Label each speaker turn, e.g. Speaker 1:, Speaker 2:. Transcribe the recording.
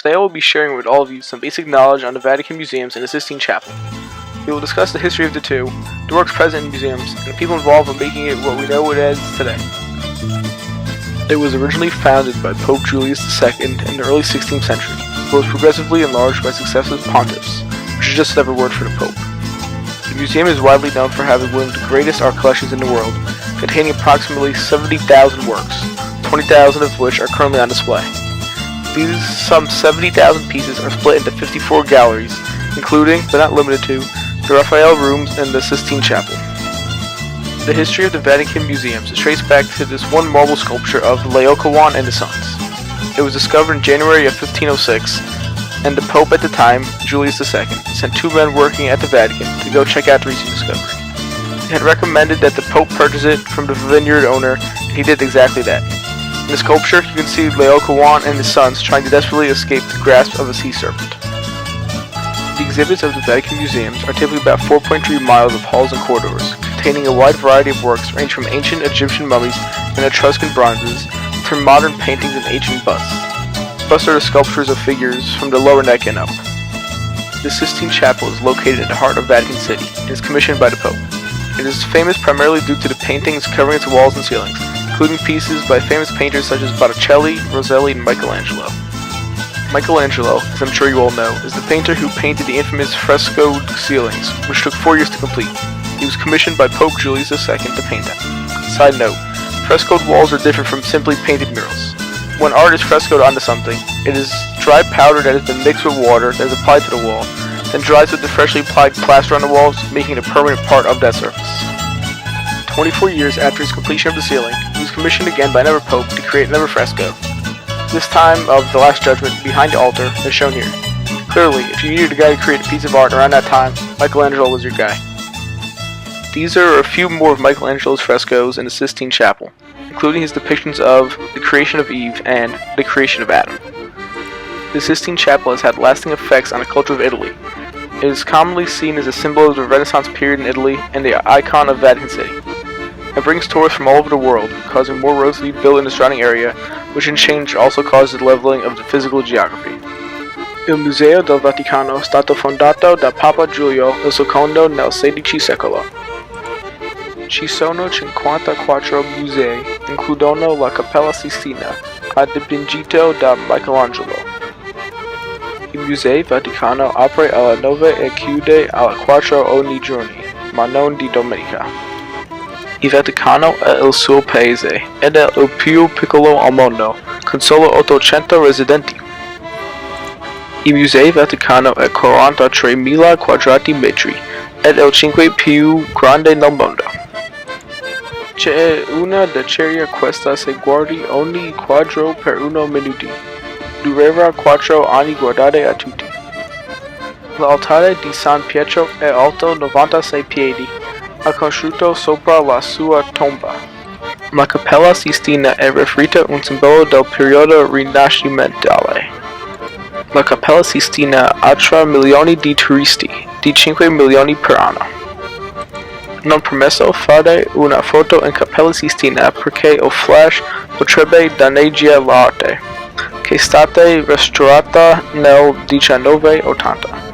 Speaker 1: Today I will be sharing with all of you some basic knowledge on the Vatican museums and the Sistine Chapel. We will discuss the history of the two, the works present in museums, and the people involved in making it what we know it as today. It was originally founded by Pope Julius II in the early 16th century, but was progressively enlarged by successive pontiffs, which is just another word for the Pope. The museum is widely known for having one of the greatest art collections in the world, containing approximately 70,000 works, 20,000 of which are currently on display. These some 70,000 pieces are split into 54 galleries, including, but not limited to, the Raphael rooms and the Sistine Chapel. The history of the Vatican museums is traced back to this one marble sculpture of Laocoon and the Sons. It was discovered in January of 1506, and the Pope at the time, Julius II, sent two men working at the Vatican to go check out the recent discovery. He had recommended that the Pope purchase it from the vineyard owner, and he did exactly that. In the sculpture, you can see Laocoon and his sons trying to desperately escape the grasp of a sea serpent. The exhibits of the Vatican museums are typically about 4.3 miles of halls and corridors, containing a wide variety of works ranging from ancient Egyptian mummies and Etruscan bronzes to modern paintings and ancient busts. Busts are the sculptures of figures from the lower neck and up. The Sistine Chapel is located in the heart of Vatican City and is commissioned by the Pope. It is famous primarily due to the paintings covering its walls and ceilings, including pieces by famous painters such as Botticelli, Rosselli, and Michelangelo. Michelangelo, as I'm sure you all know, is the painter who painted the infamous frescoed ceilings, which took 4 years to complete. He was commissioned by Pope Julius II to paint them. Side note, frescoed walls are different from simply painted murals. When art is frescoed onto something, it is dry powder that has been mixed with water that is applied to the wall, then dries with the freshly applied plaster on the walls, making it a permanent part of that surface. 24 years after his completion of the ceiling, he was commissioned again by another pope to create another fresco, this time of the Last Judgment behind the altar, as shown here. Clearly, if you needed a guy to create a piece of art around that time, Michelangelo was your guy. These are a few more of Michelangelo's frescoes in the Sistine Chapel, including his depictions of the creation of Eve and the creation of Adam. The Sistine Chapel has had lasting effects on the culture of Italy. It is commonly seen as a symbol of the Renaissance period in Italy and the icon of Vatican City. It brings tourists from all over the world, causing more roads to be built in the surrounding area, which in change also causes the leveling of the physical geography. Il Museo del Vaticano è stato fondato da Papa Giulio II nel XVI secolo. Ci sono 54 musei, includono la Cappella Sistina, dipinto da Michelangelo. Il Museo Vaticano apre alle 9 e chiude alle 4 ogni giorno, ma non di domenica. Il Vaticano è il suo paese ed è il più piccolo al mondo, con solo 800 residenti. Il Museo Vaticano è 43.000 quadrati metri ed è il 5 più grande nel mondo. C'è una diceria questa se guardi ogni quadro per 1 minuto. Durerà 4 anni guardare a tutti. L'altare di San Pietro è alto 96 piedi. Ha costruito sopra la sua tomba. La Cappella Sistina è riferita un simbolo del periodo rinascimentale. La Cappella Sistina attrae milioni di turisti, di 5 milioni per anno. Non permesso fare una foto in Cappella Sistina perché il flash potrebbe danneggiare l'arte, che è stata restaurata nel 1980.